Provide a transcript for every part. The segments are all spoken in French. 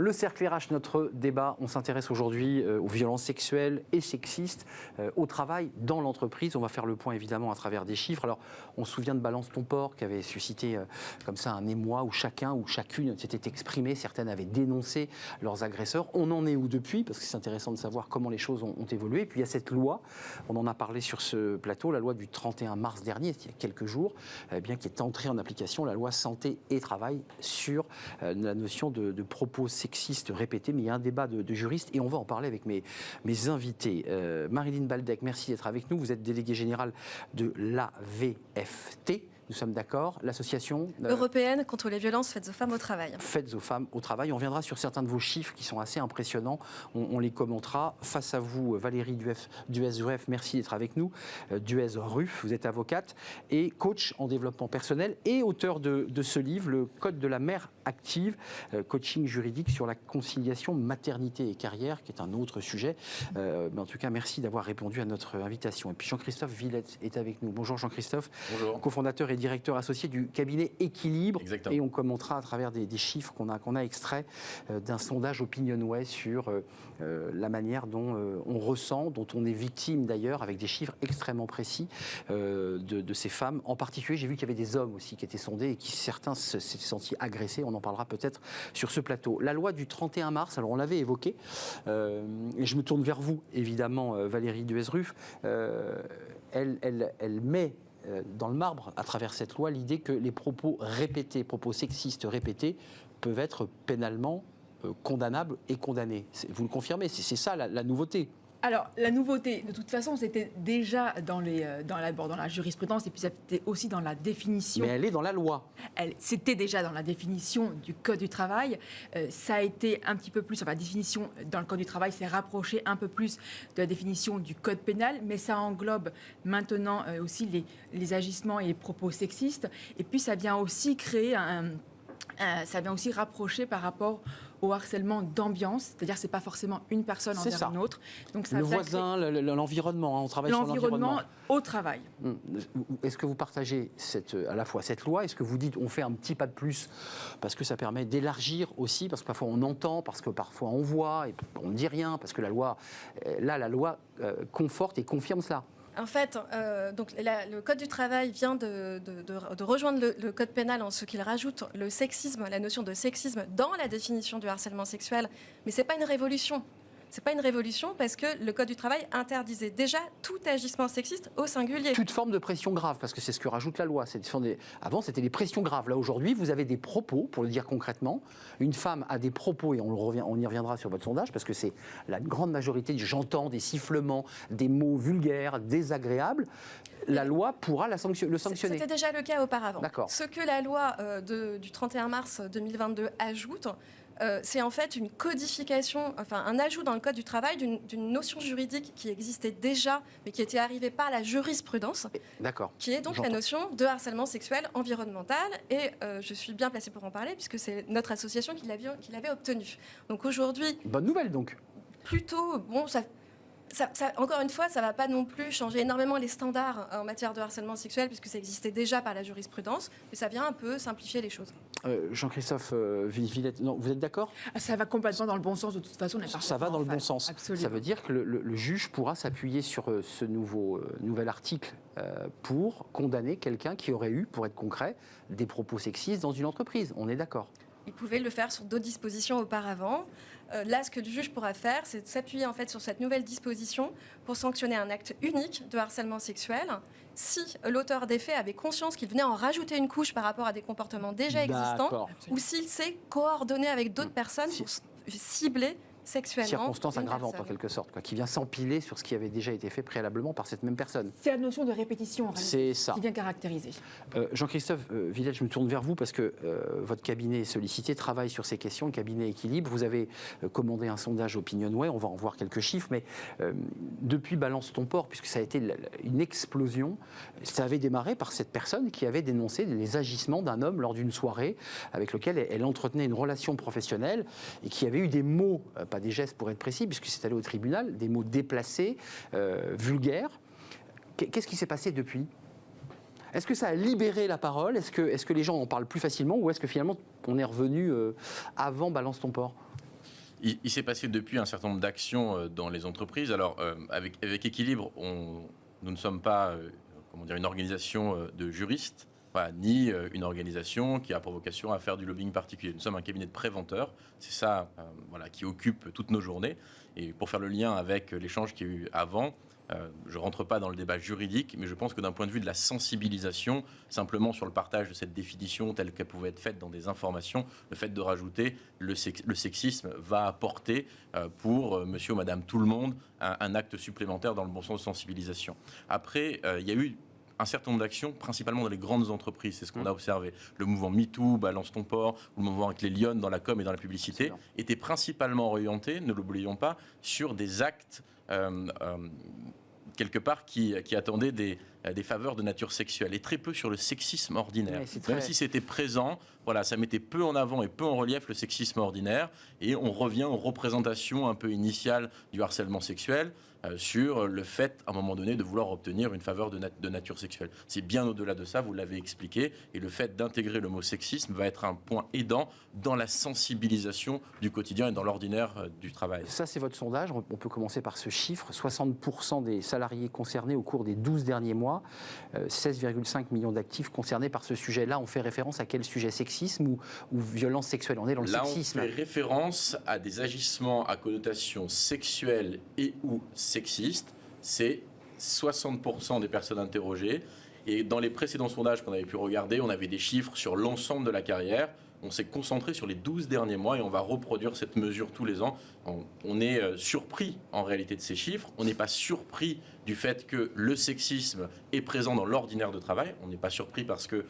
Le cercle RH, notre débat, on s'intéresse aujourd'hui aux violences sexuelles et sexistes au travail, dans l'entreprise. On va faire le point évidemment à travers des chiffres. Alors, on se souvient de Balance ton port qui avait suscité comme ça un émoi où chacun ou chacune s'était exprimé. Certaines avaient dénoncé leurs agresseurs. On en est où depuis? Parce que c'est intéressant de savoir comment les choses ont évolué. Et puis il y a cette loi, on en a parlé sur ce plateau, la loi du 31 mars dernier, il y a quelques jours, qui est entrée en application, la loi santé et travail sur la notion de propos sexistes répétés, mais il y a un débat de juristes et on va en parler avec mes invités. Marilyn Baldec, merci d'être avec nous. Vous êtes déléguée générale de l'AVFT. Nous sommes d'accord, l'association européenne contre les violences faites aux femmes au travail. Faites aux femmes au travail. On viendra sur certains de vos chiffres qui sont assez impressionnants. On les commentera. Face à vous, Valérie Duez-Rueff, merci d'être avec nous. Duez-Rueff, vous êtes avocate et coach en développement personnel et auteur de ce livre, Le Code de la mère active, coaching juridique sur la conciliation maternité et carrière, qui est un autre sujet. Mais en tout cas, merci d'avoir répondu à notre invitation. Et puis Jean-Christophe Villette est avec nous. Bonjour Jean-Christophe. Bonjour. Cofondateur et directeur associé du cabinet Équilibre. Exactement. Et on commentera à travers des chiffres qu'on a extraits d'un sondage Opinionway sur la manière dont on ressent, dont on est victime d'ailleurs, avec des chiffres extrêmement précis de ces femmes. En particulier, j'ai vu qu'il y avait des hommes aussi qui étaient sondés et qui certains s'étaient sentis agressés. On en parlera peut-être sur ce plateau. La loi du 31 mars, alors on l'avait évoqué, et je me tourne vers vous, évidemment, Valérie Duez-Rueff, elle met dans le marbre, à travers cette loi, l'idée que les propos répétés, propos sexistes répétés, peuvent être pénalement condamnables et condamnés. Vous le confirmez, c'est ça la nouveauté. Alors, la nouveauté, de toute façon, c'était déjà dans la jurisprudence et puis c'était aussi dans la définition. Mais elle est dans la loi. C'était déjà dans la définition du Code du travail. Ça a été un petit peu plus, enfin, la définition dans le Code du travail s'est rapprochée un peu plus de la définition du Code pénal, mais ça englobe maintenant aussi les agissements et les propos sexistes. Et puis, ça vient aussi créer ça vient aussi rapprocher par rapport au harcèlement d'ambiance, c'est-à-dire que ce n'est pas forcément une personne envers une autre. Donc ça le voisin, l'environnement, on travaille sur l'environnement. Au travail. Est-ce que vous partagez à la fois cette loi, est-ce que vous dites on fait un petit pas de plus parce que ça permet d'élargir aussi, parce que parfois on entend, parce que parfois on voit, et on ne dit rien, parce que la loi conforte et confirme cela? En fait, donc, le Code du travail vient de rejoindre le Code pénal en ce qu'il rajoute le sexisme, la notion de sexisme dans la définition du harcèlement sexuel. Mais ce n'est pas une révolution. C'est pas une révolution parce que le Code du travail interdisait déjà tout agissement sexiste au singulier. Toute forme de pression grave, parce que c'est ce que rajoute la loi. Avant, c'était les pressions graves. Là, aujourd'hui, vous avez des propos, pour le dire concrètement. Une femme a des propos, et on y reviendra sur votre sondage, parce que c'est la grande majorité, j'entends des sifflements, des mots vulgaires, désagréables. La loi pourra le sanctionner. C'était déjà le cas auparavant. D'accord. Ce que la loi du 31 mars 2022 ajoute, c'est en fait une codification, enfin un ajout dans le Code du travail d'une notion juridique qui existait déjà, mais qui était arrivée par la jurisprudence, qui est donc la notion de harcèlement sexuel environnemental. Et je suis bien placée pour en parler, puisque c'est notre association qui l'avait obtenu. Donc aujourd'hui... Bonne nouvelle donc. Plutôt, bon, encore une fois, ça ne va pas non plus changer énormément les standards en matière de harcèlement sexuel, puisque ça existait déjà par la jurisprudence, mais ça vient un peu simplifier les choses. Jean-Christophe Villette, vous êtes d'accord? Ça va complètement dans le bon sens de toute façon. Ça va dans le bon sens. Absolument. Ça veut dire que le juge pourra s'appuyer sur ce nouvel article pour condamner quelqu'un qui aurait eu, pour être concret, des propos sexistes dans une entreprise. On est d'accord? Il pouvait le faire sur d'autres dispositions auparavant. Là, ce que le juge pourra faire, c'est de s'appuyer en fait sur cette nouvelle disposition pour sanctionner un acte unique de harcèlement sexuel si l'auteur des faits avait conscience qu'il venait en rajouter une couche par rapport à des comportements déjà existants, ou s'il s'est coordonné avec d'autres personnes pour cibler sexuellement. Circonstance aggravante en quelque sorte, qui vient s'empiler sur ce qui avait déjà été fait préalablement par cette même personne. C'est la notion de répétition c'est ça qui vient caractériser. Jean-Christophe Villette, je me tourne vers vous parce que votre cabinet est sollicité, travaille sur ces questions, le cabinet Équilibre. Vous avez commandé un sondage Opinionway, on va en voir quelques chiffres, mais depuis Balance ton port, puisque ça a été une explosion, ça avait démarré par cette personne qui avait dénoncé les agissements d'un homme lors d'une soirée avec lequel elle entretenait une relation professionnelle et qui avait eu des mots, pas des gestes pour être précis, puisque c'est allé au tribunal, des mots déplacés, vulgaires. Qu'est-ce qui s'est passé depuis ? Est-ce que ça a libéré la parole ? Est-ce que les gens en parlent plus facilement ? Ou est-ce que finalement on est revenu avant Balance ton port ? Il s'est passé depuis un certain nombre d'actions dans les entreprises. Alors, avec Équilibre, nous ne sommes pas une organisation de juristes, ni une organisation qui a pour vocation à faire du lobbying particulier. Nous sommes un cabinet de préventeurs. C'est ça qui occupe toutes nos journées. Et pour faire le lien avec l'échange qu'il y a eu avant, je ne rentre pas dans le débat juridique, mais je pense que d'un point de vue de la sensibilisation, simplement sur le partage de cette définition telle qu'elle pouvait être faite dans des informations, le fait de rajouter le sexisme va apporter pour monsieur ou madame tout le monde un acte supplémentaire dans le bon sens de sensibilisation. Après, il y a eu un certain nombre d'actions, principalement dans les grandes entreprises, c'est ce qu'on a observé. Le mouvement MeToo, Balance ton port, ou le mouvement avec les lionnes dans la com et dans la publicité, était principalement orienté, ne l'oublions pas, sur des actes quelque part qui attendaient des faveurs de nature sexuelle et très peu sur le sexisme ordinaire. Même si c'était présent, ça mettait peu en avant et peu en relief le sexisme ordinaire, et on revient aux représentations un peu initiales du harcèlement sexuel, sur le fait, à un moment donné, de vouloir obtenir une faveur de nature sexuelle. C'est bien au-delà de ça, vous l'avez expliqué, et le fait d'intégrer le mot sexisme va être un point aidant dans la sensibilisation du quotidien et dans l'ordinaire du travail. Ça, c'est votre sondage. On peut commencer par ce chiffre. 60% des salariés concernés au cours des 12 derniers mois, 16,5 millions d'actifs concernés par ce sujet. Là, on fait référence à quel sujet? Sexisme ou violence sexuelle? On est dans le sexisme. Là, on fait référence à des agissements à connotation sexuelle et ou sexiste. C'est 60% des personnes interrogées. Et dans les précédents sondages qu'on avait pu regarder, on avait des chiffres sur l'ensemble de la carrière. On s'est concentré sur les 12 derniers mois et on va reproduire cette mesure tous les ans. On est surpris en réalité de ces chiffres. On n'est pas surpris du fait que le sexisme est présent dans l'ordinaire de travail. On n'est pas surpris parce que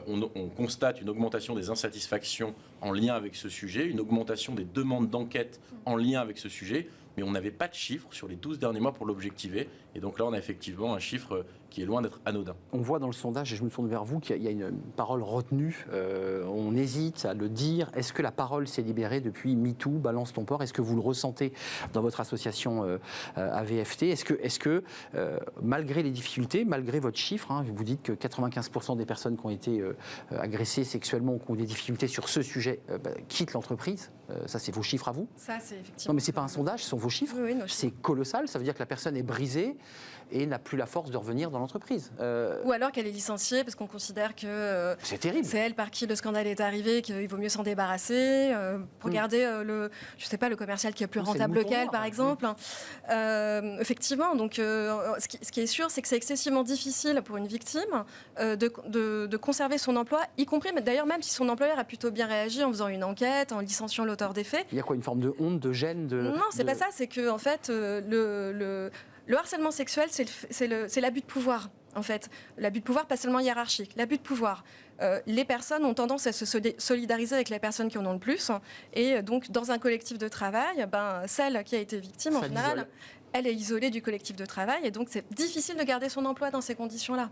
on constate une augmentation des insatisfactions en lien avec ce sujet, une augmentation des demandes d'enquête en lien avec ce sujet. Mais on n'avait pas de chiffres sur les 12 derniers mois pour l'objectiver. Et donc là, on a effectivement un chiffre qui est loin d'être anodin. On voit dans le sondage, et je me tourne vers vous, qu'il y a une parole retenue. On hésite à le dire. Est-ce que la parole s'est libérée depuis MeToo, Balance ton port? Est-ce que vous le ressentez dans votre association AVFT? Est-ce que malgré les difficultés, malgré votre chiffre, vous dites que 95% des personnes qui ont été agressées sexuellement ou qui ont des difficultés sur ce sujet quittent l'entreprise? Ça, c'est vos chiffres à vous? Ça, c'est effectivement... Non, mais ce n'est pas un sondage, ce sont vos chiffres. Oui, c'est colossal, ça veut dire que la personne est brisée et n'a plus la force de revenir dans l'entreprise. Ou alors qu'elle est licenciée parce qu'on considère que c'est terrible. C'est elle par qui le scandale est arrivé, qu'il vaut mieux s'en débarrasser, pour garder le commercial qui est plus rentable qu'elle, par exemple. Effectivement, donc ce qui est sûr, c'est que c'est excessivement difficile pour une victime de conserver son emploi, y compris, d'ailleurs, même si son employeur a plutôt bien réagi en faisant une enquête, en licenciant l'auteur des faits. Il y a quoi, une forme de honte, de gêne Non, c'est pas ça, c'est que en fait, le harcèlement sexuel, c'est l'abus de pouvoir. En fait, l'abus de pouvoir, pas seulement hiérarchique, l'abus de pouvoir. Les personnes ont tendance à se solidariser avec les personnes qui en ont le plus. Et donc, dans un collectif de travail, celle qui a été victime, en général, elle est isolée du collectif de travail. Et donc, c'est difficile de garder son emploi dans ces conditions-là.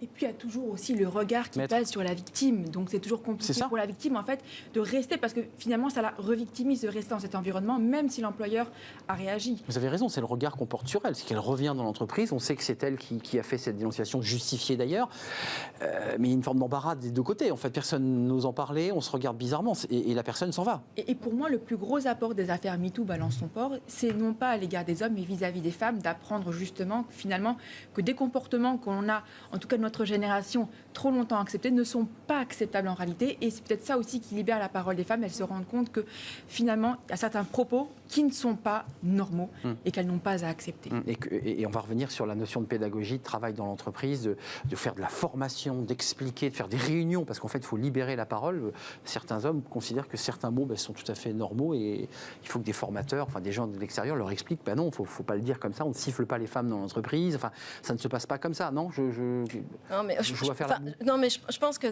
Et puis, il y a toujours aussi le regard qui passe sur la victime. Donc, c'est toujours compliqué pour la victime, en fait, de rester, parce que finalement, ça la revictimise de rester dans cet environnement, même si l'employeur a réagi. Vous avez raison, c'est le regard qu'on porte sur elle. C'est qu'elle revient dans l'entreprise. On sait que c'est elle qui a fait cette dénonciation, justifiée d'ailleurs. Mais il y a une forme d'embarras des deux côtés. En fait, personne n'ose en parler, on se regarde bizarrement et la personne s'en va. Et pour moi, le plus gros apport des affaires MeToo, Balance ton port, c'est non pas à l'égard des hommes, mais vis-à-vis des femmes, d'apprendre justement, finalement, que des comportements qu'on a, en tout cas de notre génération, trop longtemps acceptés, ne sont pas acceptables en réalité. Et c'est peut-être ça aussi qui libère la parole des femmes. Elles se rendent compte que finalement, il y a certains propos qui ne sont pas normaux et qu'elles n'ont pas à accepter. Et on va revenir sur la notion de pédagogie, de travail dans l'entreprise, de faire de la formation, d'expliquer, de faire des réunions, parce qu'en fait, il faut libérer la parole. Certains hommes considèrent que certains mots sont tout à fait normaux et il faut que des formateurs, des gens de l'extérieur leur expliquent, non, il ne faut pas le dire comme ça, on ne siffle pas les femmes dans l'entreprise, ça ne se passe pas comme ça, non je pense que,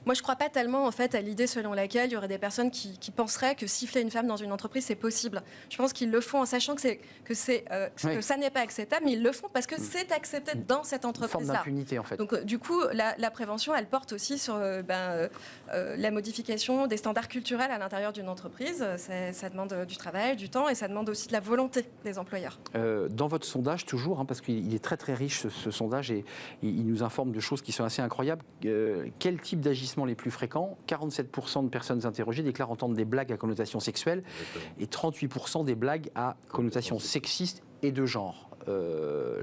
moi je crois pas tellement en fait à l'idée selon laquelle il y aurait des personnes qui penseraient que siffler une femme dans une entreprise c'est possible. Je pense qu'ils le font en sachant que ça n'est pas acceptable, mais ils le font parce que c'est accepté dans cette entreprise-là. Une forme d'impunité en fait. Donc du coup, la prévention, elle porte aussi sur la modification des standards culturels à l'intérieur d'une entreprise. Ça demande du travail, du temps et ça demande aussi de la volonté des employeurs. Dans votre sondage toujours, parce qu'il est très très riche ce sondage et il nous informe de choses qui sont assez incroyables. Quel type d'agissement les plus fréquents? 47% de personnes interrogées déclarent entendre des blagues à connotation sexuelle et 38% des blagues à connotation sexiste et de genre.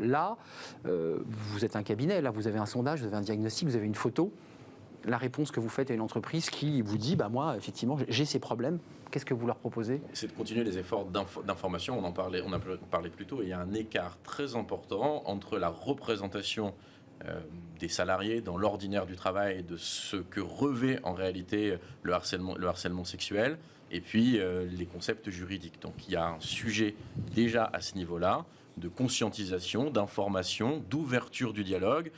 Là, vous êtes un cabinet, là vous avez un sondage, vous avez un diagnostic, vous avez une photo. La réponse que vous faites à une entreprise qui vous dit moi, effectivement, j'ai ces problèmes, qu'est-ce que vous leur proposez? C'est de continuer les efforts d'information. On a parlé plus tôt. Il y a un écart très important entre la représentation des salariés dans l'ordinaire du travail, de ce que revêt en réalité le harcèlement sexuel, et puis les concepts juridiques. Donc il y a un sujet déjà à ce niveau-là de conscientisation, d'information, d'ouverture du dialogue.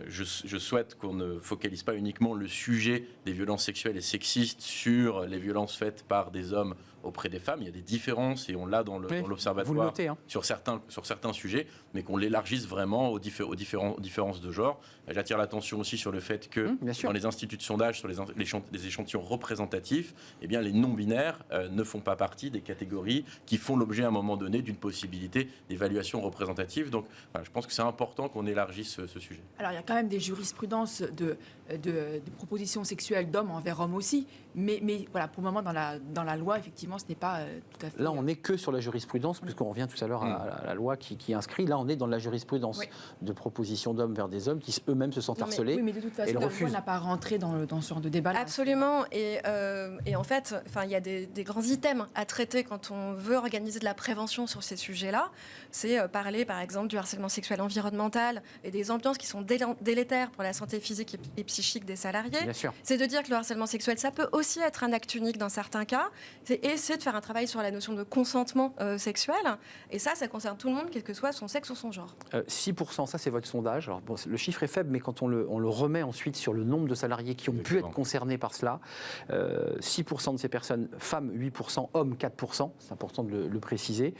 Je souhaite qu'on ne focalise pas uniquement le sujet des violences sexuelles et sexistes sur les violences faites par des hommes auprès des femmes. Il y a des différences et on l'a dans l'observatoire sur certains sujets, mais qu'on l'élargisse vraiment aux différences de genre. J'attire l'attention aussi sur le fait que dans les instituts de sondage, sur les échantillons représentatifs, eh bien, les non-binaires ne font pas partie des catégories qui font l'objet à un moment donné d'une possibilité d'évaluation représentative. Donc voilà, je pense que c'est important qu'on élargisse ce sujet. Alors il y a quand même des jurisprudences de propositions sexuelles d'hommes envers hommes aussi, mais voilà, pour le moment dans la loi, effectivement, ce n'est pas tout à fait... Là, on n'est que sur la jurisprudence, puisqu'on revient tout à l'heure à la loi qui inscrit. Là, on est dans la jurisprudence de propositions d'hommes vers des hommes qui eux-mêmes se sentent harcelés. Oui, mais de toute façon, la loi n'a pas rentré dans ce genre de débat. Absolument. Et en fait, il y a des grands items à traiter quand on veut organiser de la prévention sur ces sujets-là. C'est parler, par exemple, du harcèlement sexuel environnemental et des ambiances qui sont délétères pour la santé physique et psychique des salariés. Bien sûr. C'est de dire que le harcèlement sexuel, ça peut aussi être un acte unique dans certains cas. C'est de faire un travail sur la notion de consentement sexuel. Et ça concerne tout le monde, quel que soit son sexe ou son genre. 6%, ça c'est votre sondage. Alors, bon, le chiffre est faible, mais quand on le remet ensuite sur le nombre de salariés qui ont pu être concernés par cela, 6% de ces personnes, femmes 8%, hommes 4%, c'est important de le préciser,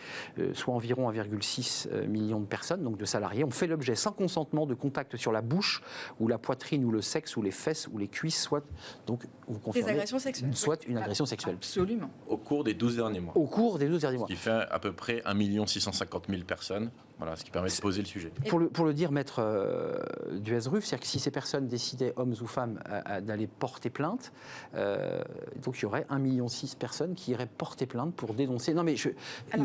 soit environ 1,6 million de personnes, donc de salariés, ont fait l'objet sans consentement de contact sur la bouche ou la poitrine ou le sexe ou les fesses ou les cuisses, soit donc vous confirmez, des agressions sexuelles. Soit une agression sexuelle. Absolument. Au cours des 12 derniers mois. Au cours des 12 derniers mois. Ce qui fait à peu près 1 650 000 personnes. Voilà, ce qui permet de poser le sujet. Pour le dire, maître Duez-Ruf, c'est-à-dire que si ces personnes décidaient, hommes ou femmes, d'aller porter plainte, donc il y aurait 1,6 million de personnes qui iraient porter plainte pour dénoncer. Non, mais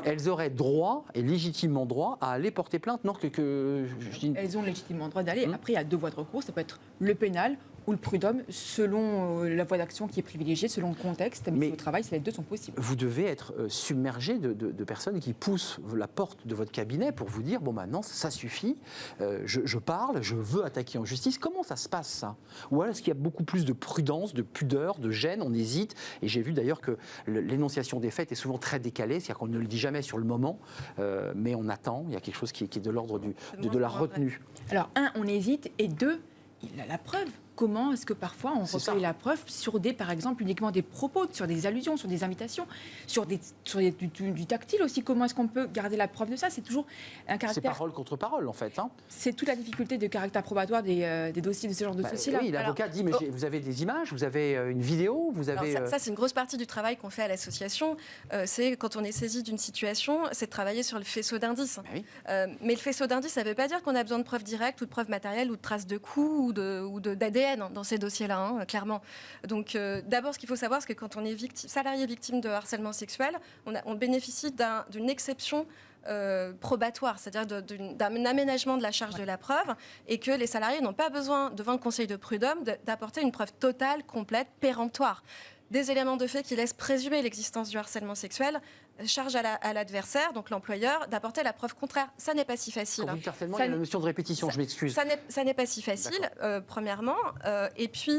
elles auraient droit, et légitimement droit, à aller porter plainte. Non, Elles ont légitimement droit d'aller. Après, il y a deux voies de recours. Ça peut être le pénal ou le prud'homme, selon la voie d'action qui est privilégiée, selon le contexte. Mais au travail, les deux sont possibles. Vous devez être submergé de personnes qui poussent la porte de votre cabinet pour vous dire, bon maintenant, ça suffit, je parle, je veux attaquer en justice. Comment ça se passe, ça? Ou alors est-ce qu'il y a beaucoup plus de prudence, de pudeur, de gêne, on hésite? Et j'ai vu d'ailleurs que l'énonciation des faits est souvent très décalée, c'est-à-dire qu'on ne le dit jamais sur le moment, mais on attend, il y a quelque chose qui est de l'ordre de la retenue. Alors, on hésite, et deux, il a la preuve. Comment est-ce que parfois on recueille la preuve sur par exemple, uniquement des propos, sur des allusions, sur des invitations, sur du tactile aussi? Comment est-ce qu'on peut garder la preuve de ça? C'est toujours un caractère... C'est parole contre parole, en fait. C'est toute la difficulté de caractère probatoire des dossiers de ce genre de dossiers-là. Oui, l'avocat dit, mais vous avez des images, vous avez une vidéo, vous avez... Alors ça, c'est une grosse partie du travail qu'on fait à l'association. C'est quand on est saisi d'une situation, c'est de travailler sur le faisceau d'indices. Oui. Mais le faisceau d'indices, ça ne veut pas dire qu'on a besoin de preuves directes ou de preuves matérielles ou de traces de coups ou d'ADN dans ces dossiers-là, clairement. Donc d'abord, ce qu'il faut savoir, c'est que quand on est salarié victime de harcèlement sexuel, on bénéficie d'une exception probatoire, c'est-à-dire d'un aménagement de la charge de la preuve, et que les salariés n'ont pas besoin, devant le Conseil de prud'homme, d'apporter une preuve totale, complète, péremptoire. Des éléments de fait qui laissent présumer l'existence du harcèlement sexuel, charge à l'adversaire, donc l'employeur, d'apporter la preuve contraire. Ça n'est pas si facile. Quand vous dites harcèlement, il y a la notion de répétition, je m'excuse. Ça n'est pas si facile, premièrement. Et puis,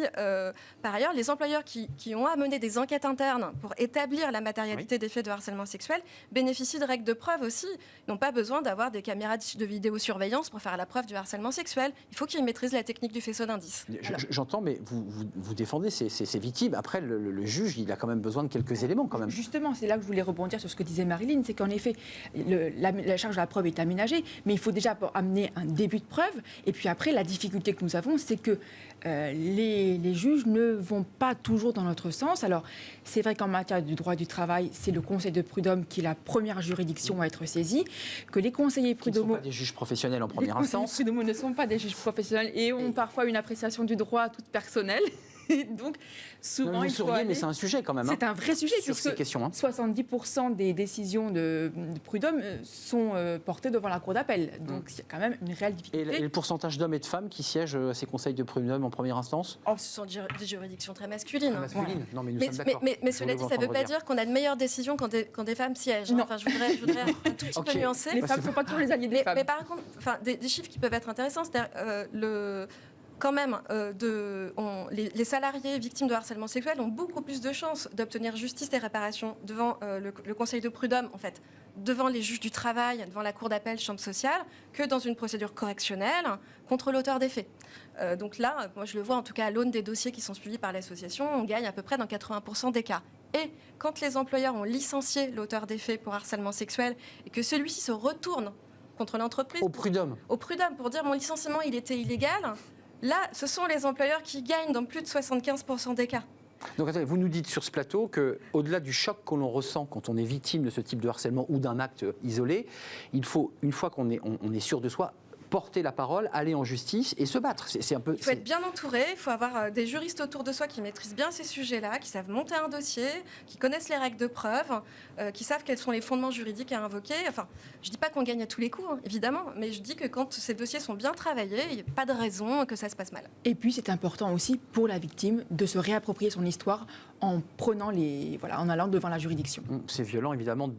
par ailleurs, les employeurs qui ont amené des enquêtes internes pour établir la matérialité des faits de harcèlement sexuel bénéficient de règles de preuve aussi. Ils n'ont pas besoin d'avoir des caméras de vidéosurveillance pour faire la preuve du harcèlement sexuel. Il faut qu'ils maîtrisent la technique du faisceau d'indices. J'entends, mais vous défendez ces victimes. Après, le juge, il a quand même besoin de quelques éléments, quand même. Justement, c'est là que je voulais rebondir sur ce que disait Marilyn, c'est qu'en effet, la charge de la preuve est aménagée, mais il faut déjà amener un début de preuve. Et puis après, la difficulté que nous avons, c'est que les juges ne vont pas toujours dans notre sens. Alors, c'est vrai qu'en matière du droit du travail, c'est le Conseil de prud'homme qui est la première juridiction à être saisie, que les conseillers prud'homaux... Qui ne sont pas des juges professionnels en première instance. Les conseillers prud'homaux ne sont pas des juges professionnels et ont parfois une appréciation du droit toute personnelle. Donc, souvent, vous il faut souriez, aller... mais c'est un sujet quand même. C'est un vrai sujet, sur ces questions. 70% des décisions de prud'homme sont portées devant la cour d'appel. Donc, il y a quand même une réelle difficulté. Et le pourcentage d'hommes et de femmes qui siègent à ces conseils de prud'homme en première instance? Ce sont des juridictions très masculines. Masculine. Non, mais nous sommes d'accord. Mais cela dit, ça ne veut pas dire qu'on a de meilleures décisions quand des femmes siègent. Non. Enfin, je voudrais un tout petit peu nuancer. Les femmes ne sont pas toujours les alliés des femmes. Mais par contre, des chiffres qui peuvent être intéressants, c'est-à-dire quand même, les salariés victimes de harcèlement sexuel ont beaucoup plus de chances d'obtenir justice et réparation devant le conseil de prud'homme, en fait, devant les juges du travail, devant la cour d'appel, chambre sociale, que dans une procédure correctionnelle contre l'auteur des faits. Donc là, moi je le vois en tout cas à l'aune des dossiers qui sont suivis par l'association, on gagne à peu près dans 80% des cas. Et quand les employeurs ont licencié l'auteur des faits pour harcèlement sexuel et que celui-ci se retourne contre l'entreprise... Au prud'homme pour dire mon licenciement il était illégal... Là, ce sont les employeurs qui gagnent dans plus de 75% des cas. Donc attendez, vous nous dites sur ce plateau qu'au-delà du choc que l'on ressent quand on est victime de ce type de harcèlement ou d'un acte isolé, il faut, une fois qu'on est sûr de soi, porter la parole, aller en justice et se battre. C'est un peu, il faut être bien entouré, il faut avoir des juristes autour de soi qui maîtrisent bien ces sujets-là, qui savent monter un dossier, qui connaissent les règles de preuve, qui savent quels sont les fondements juridiques à invoquer. Enfin, je ne dis pas qu'on gagne à tous les coups, hein, évidemment, mais je dis que quand ces dossiers sont bien travaillés, il n'y a pas de raison que ça se passe mal. Et puis, c'est important aussi pour la victime de se réapproprier son histoire en prenant en allant devant la juridiction. C'est violent, évidemment,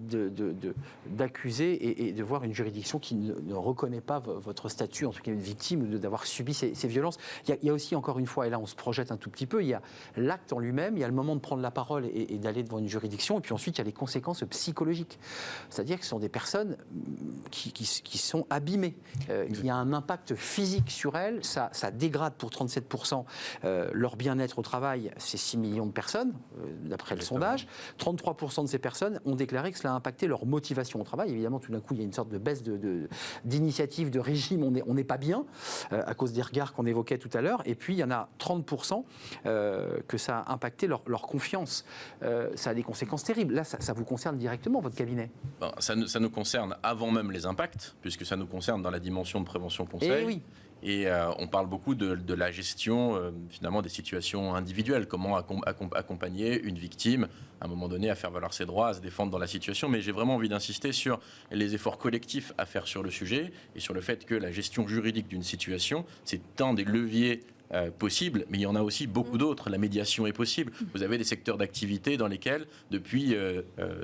d'accuser et de voir une juridiction qui ne reconnaît pas votre statut, en tout cas une victime, d'avoir subi ces violences. Il y a aussi, encore une fois, et là on se projette un tout petit peu, il y a l'acte en lui-même, il y a le moment de prendre la parole et d'aller devant une juridiction, et puis ensuite il y a les conséquences psychologiques. C'est-à-dire que ce sont des personnes qui sont abîmées. Il y a un impact physique sur elles, ça dégrade pour 37% leur bien-être au travail, c'est 6 millions de personnes. D'après le sondage, 33% de ces personnes ont déclaré que cela a impacté leur motivation au travail. Évidemment, tout d'un coup, il y a une sorte de baisse d'initiative, de régime. On n'est pas bien à cause des regards qu'on évoquait tout à l'heure. Et puis, il y en a 30% que ça a impacté leur confiance. Ça a des conséquences terribles. Là, ça vous concerne directement, votre cabinet? Ça nous concerne avant même les impacts, puisque ça nous concerne dans la dimension de prévention conseil. Et oui. Et on parle beaucoup de la gestion finalement des situations individuelles, comment accompagner une victime à un moment donné à faire valoir ses droits, à se défendre dans la situation. Mais j'ai vraiment envie d'insister sur les efforts collectifs à faire sur le sujet et sur le fait que la gestion juridique d'une situation, c'est un des leviers possible, mais il y en a aussi beaucoup d'autres. La médiation est possible. Vous avez des secteurs d'activité dans lesquels, depuis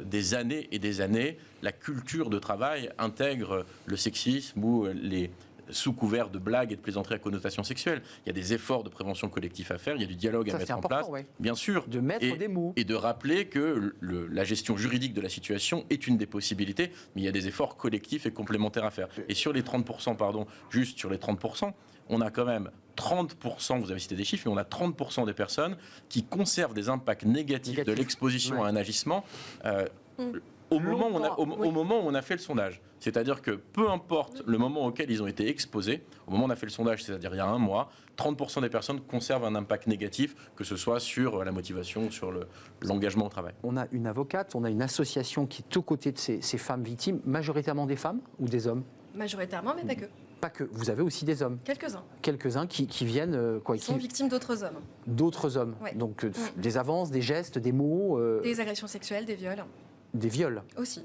des années et des années, la culture de travail intègre le sexisme ou les sous couvert de blagues et de plaisanteries à connotation sexuelle. Il y a des efforts de prévention collectif à faire, il y a du dialogue à mettre en place, bien sûr. De mettre des mots. Et de rappeler que la gestion juridique de la situation est une des possibilités, mais il y a des efforts collectifs et complémentaires à faire. Et sur les 30%, juste sur les 30%, on a quand même 30%, vous avez cité des chiffres, mais on a 30% des personnes qui conservent des impacts négatifs de l'exposition à un agissement au moment où on a fait le sondage. C'est-à-dire que peu importe le moment auquel ils ont été exposés, au moment où on a fait le sondage, c'est-à-dire il y a un mois, 30% des personnes conservent un impact négatif, que ce soit sur la motivation, sur l'engagement au travail. On a une avocate, on a une association qui est aux côtés de ces femmes victimes, majoritairement des femmes ou des hommes? Majoritairement, mais pas que. Pas que, vous avez aussi des hommes. Quelques-uns. Quelques-uns qui viennent... Ils sont victimes d'autres hommes. D'autres hommes. Ouais. Donc des avances, des gestes, des mots... Des agressions sexuelles, des viols. Des viols. Aussi.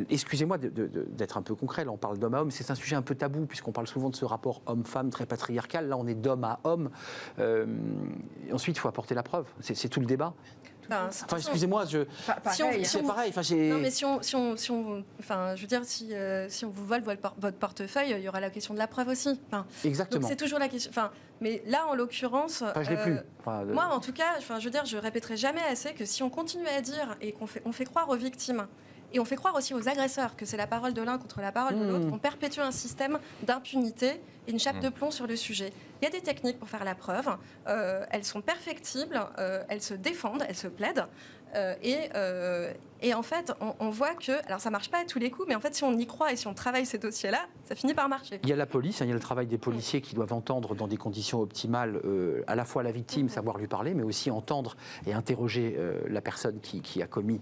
Excusez-moi d'être un peu concret, là on parle d'homme à homme, c'est un sujet un peu tabou puisqu'on parle souvent de ce rapport homme-femme très patriarcal, là on est d'homme à homme. Ensuite il faut apporter la preuve, c'est tout le débat. Enfin, excusez-moi, c'est pareil. Non, mais si on vous vole votre portefeuille, il y aura la question de la preuve aussi. Exactement. Donc c'est toujours la question. Mais là, en l'occurrence, je l'ai plus. Moi, en tout cas, je répéterai jamais assez que si on continue à dire et on fait croire aux victimes. Et on fait croire aussi aux agresseurs que c'est la parole de l'un contre la parole de l'autre. On perpétue un système d'impunité et une chape de plomb sur le sujet. Il y a des techniques pour faire la preuve. Elles sont perfectibles, elles se défendent, elles se plaident. Et en fait, on voit que, alors ça marche pas à tous les coups, mais en fait, si on y croit et si on travaille ces dossiers-là, ça finit par marcher. Il y a la police, il y a le travail des policiers qui doivent entendre dans des conditions optimales à la fois la victime, savoir lui parler, mais aussi entendre et interroger la personne qui a commis,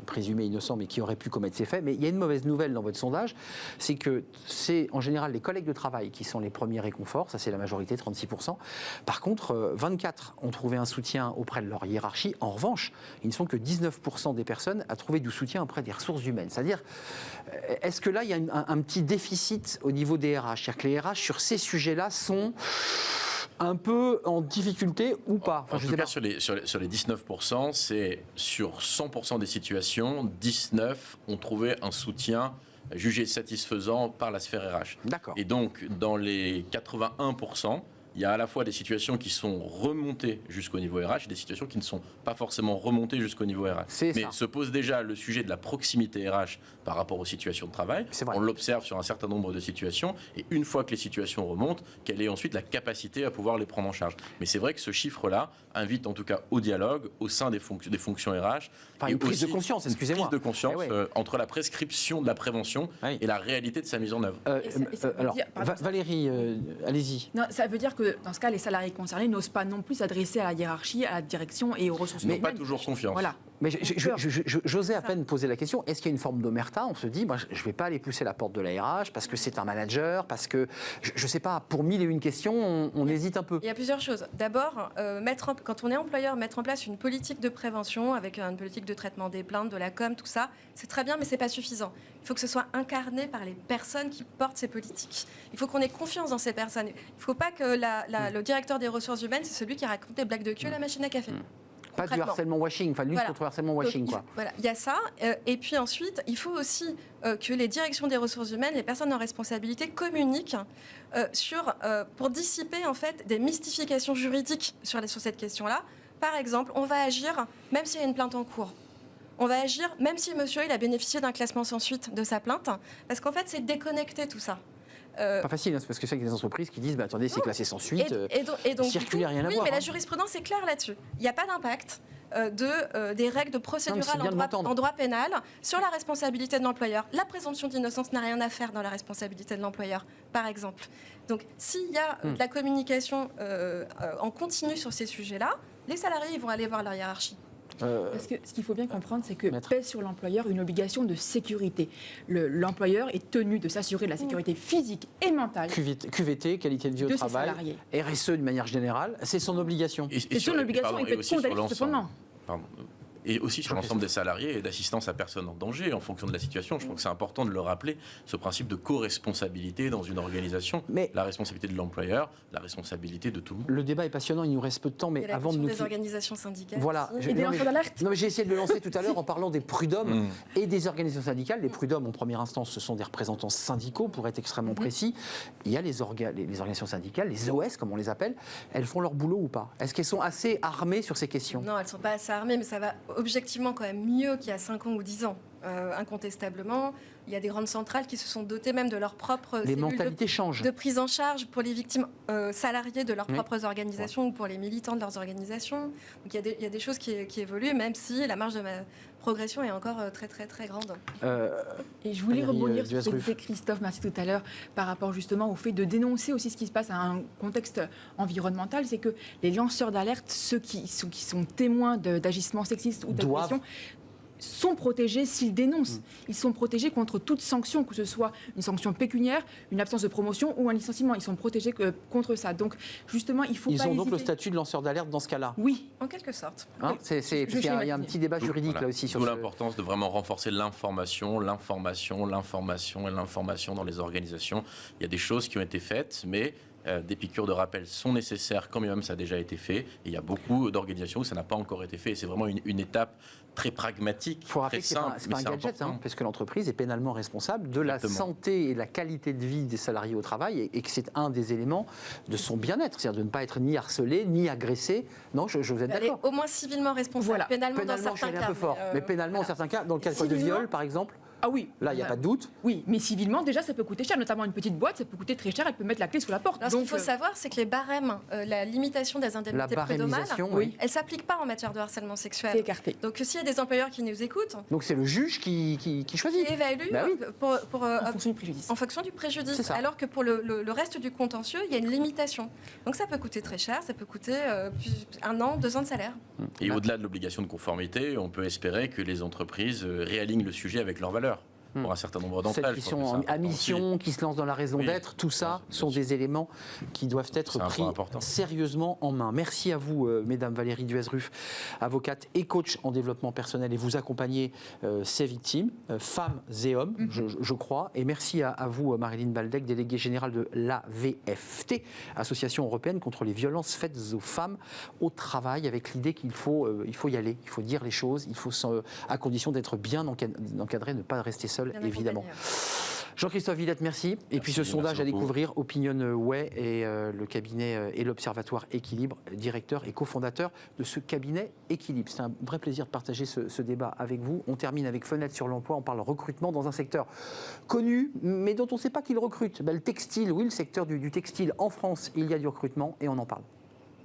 présumé innocent, mais qui aurait pu commettre ces faits. Mais il y a une mauvaise nouvelle dans votre sondage, c'est que c'est en général les collègues de travail qui sont les premiers réconforts, ça c'est la majorité, 36%. Par contre, 24 ont trouvé un soutien auprès de leur hiérarchie. En revanche, ils ne sont que 19% des personnes à trouver du soutien auprès des ressources humaines. C'est-à-dire, est-ce que là, il y a un petit déficit au niveau des RH? C'est-à-dire que les RH, sur ces sujets-là, sont un peu en difficulté ou pas? En tout cas, sur les 19%, c'est sur 100% des situations, 19 ont trouvé un soutien jugé satisfaisant par la sphère RH. D'accord. Et donc, dans les 81%, il y a à la fois des situations qui sont remontées jusqu'au niveau RH et des situations qui ne sont pas forcément remontées jusqu'au niveau RH. Mais se pose déjà le sujet de la proximité RH par rapport aux situations de travail. On l'observe sur un certain nombre de situations et une fois que les situations remontent, quelle est ensuite la capacité à pouvoir les prendre en charge. Mais c'est vrai que ce chiffre-là invite en tout cas au dialogue au sein des fonctions RH. Enfin, une prise de conscience, excusez-moi. Une prise de conscience entre la prescription de la prévention et la réalité de sa mise en œuvre. Alors, Valérie, allez-y. Non, ça veut dire que dans ce cas, les salariés concernés n'osent pas non plus s'adresser à la hiérarchie, à la direction et aux ressources humaines. Ils n'ont pas toujours confiance. Voilà. Mais j'osais à peine poser la question, est-ce qu'il y a une forme d'omerta? On se dit, moi, je ne vais pas aller pousser la porte de la RH parce que c'est un manager, parce que, je ne sais pas, pour 1001 questions, on hésite un peu. Il y a plusieurs choses. D'abord, quand on est employeur, mettre en place une politique de prévention avec une politique de traitement des plaintes, de la com, tout ça, c'est très bien, mais ce n'est pas suffisant. Il faut que ce soit incarné par les personnes qui portent ces politiques. Il faut qu'on ait confiance dans ces personnes. Il ne faut pas que le directeur des ressources humaines, c'est celui qui raconte des blagues de cul à la machine à café. Pas du harcèlement washing, enfin lutte contre le harcèlement washing. Donc, voilà, il y a ça. Et puis ensuite, il faut aussi que les directions des ressources humaines, les personnes en responsabilité communiquent pour dissiper en fait des mystifications juridiques sur cette question-là. Par exemple, on va agir même s'il y a une plainte en cours. On va agir même si monsieur il a bénéficié d'un classement sans suite de sa plainte, parce qu'en fait, c'est déconnecter tout ça. Pas facile, hein, parce que c'est qu'il y a des entreprises qui disent attendez, c'est classé sans suite, et donc circulaire, rien à voir. Oui, mais la jurisprudence est claire là-dessus. Il n'y a pas d'impact des règles de procédurales en droit pénal sur la responsabilité de l'employeur. La présomption d'innocence n'a rien à faire dans la responsabilité de l'employeur, par exemple. Donc, s'il y a de la communication en continu sur ces sujets-là, les salariés ils vont aller voir leur hiérarchie. Parce que ce qu'il faut bien comprendre, c'est que pèse sur l'employeur une obligation de sécurité. L'employeur est tenu de s'assurer de la sécurité physique et mentale. QVT, qualité de vie au travail, RSE d'une manière générale, c'est son obligation. C'est son obligation, il peut être condamné sur ce fondement. Et aussi sur l'ensemble des salariés et d'assistance à personne en danger en fonction de la situation. Je crois que c'est important de le rappeler, ce principe de co-responsabilité dans une organisation. Mais la responsabilité de l'employeur, la responsabilité de tout le monde. Le débat est passionnant, il nous reste peu de temps, mais avant de nous... des organisations syndicales. Voilà. Et des lanceurs d'alerte. Non, mais j'ai essayé de le lancer tout à l'heure en parlant des prud'hommes et des organisations syndicales. Les prud'hommes, en première instance, ce sont des représentants syndicaux, pour être extrêmement précis. Il y a les organisations syndicales, les OS, comme on les appelle. Elles font leur boulot ou pas? Est-ce qu'elles sont assez armées sur ces questions? Non, elles ne sont pas assez armées, mais ça va objectivement quand même mieux qu'il y a 5 ans ou 10 ans. Incontestablement, il y a des grandes centrales qui se sont dotées même de leur propre les mentalités changent. De prise en charge pour les victimes salariées de leurs propres organisations ou pour les militants de leurs organisations. Donc il y a des choses qui évoluent, même si la marge de progression est encore très très très grande. Et je voulais rebondir sur ce que disait Christophe, merci tout à l'heure, par rapport justement au fait de dénoncer aussi ce qui se passe à un contexte environnemental, c'est que les lanceurs d'alerte, ceux qui sont témoins d'agissements sexistes ou d'agressions, sont protégés s'ils dénoncent. Ils sont protégés contre toute sanction, que ce soit une sanction pécuniaire, une absence de promotion ou un licenciement. Ils sont protégés contre ça. Donc, justement, il faut pas hésiter. Ils ont donc le statut de lanceur d'alerte dans ce cas-là? Oui. En quelque sorte. Hein, parce qu'il y a un petit débat juridique là aussi sur D'où l'importance de vraiment renforcer l'information dans les organisations. Il y a des choses qui ont été faites, mais... des piqûres de rappel sont nécessaires quand même, ça a déjà été fait. Et il y a beaucoup d'organisations où ça n'a pas encore été fait. Et c'est vraiment une étape très pragmatique, très simple. C'est pas un gadget, parce que l'entreprise est pénalement responsable de la santé et de la qualité de vie des salariés au travail et que c'est un des éléments de son bien-être, c'est-à-dire de ne pas être ni harcelé, ni agressé. Non, je vous êtes d'accord. Au moins civilement responsable. Voilà. Pénalement dans certains cas. Un peu fort. Mais pénalement dans certains cas, dans le cas de viol, par exemple. Ah oui. Là, il n'y a pas de doute. Oui, mais civilement, déjà, ça peut coûter cher, notamment une petite boîte, ça peut coûter très cher, elle peut mettre la clé sous la porte. Alors, ce qu'il faut savoir, c'est que les barèmes, la limitation des indemnités prud'homales, oui. elle ne s'applique pas en matière de harcèlement sexuel. C'est écarté. Donc, s'il y a des employeurs qui nous écoutent, Donc, c'est le juge qui choisit. qui évalue Bah oui. En fonction du préjudice. en fonction du préjudice. C'est ça. Alors que pour le reste du contentieux, il y a une limitation. Donc, ça peut coûter très cher, ça peut coûter 1 an, 2 ans de salaire. Et au-delà de l'obligation de conformité, on peut espérer que les entreprises réalignent le sujet avec leurs valeurs. Pour un certain nombre d'entre Celles elles. qui Je pense que sont c'est à important mission, aussi. qui se lancent dans la raison Oui. d'être, tout ça Bien sont sûr. des éléments qui doivent être C'est un pris point important. sérieusement en main. Merci à vous, mesdames Valérie Duez-Ruff, avocate et coach en développement personnel, et vous accompagnez ces victimes, femmes et hommes, je crois. Et merci à vous, Marilyn Baldec, déléguée générale de l'AVFT, Association européenne contre les violences faites aux femmes au travail, avec l'idée qu'il faut y aller, il faut dire les choses, il faut à condition d'être bien encadré, ne pas rester seul, Bien évidemment. accompagné. Jean-Christophe Villette, merci. Et puis ce Merci sondage à beaucoup. découvrir, Opinionway et le cabinet et l'Observatoire Équilibre, directeur et cofondateur de ce cabinet Équilibre. C'est un vrai plaisir de partager ce débat avec vous. On termine avec Fenêtre sur l'emploi. On parle recrutement dans un secteur connu, mais dont on ne sait pas qui le recrute. Le textile, oui, le secteur du textile en France, il y a du recrutement et on en parle.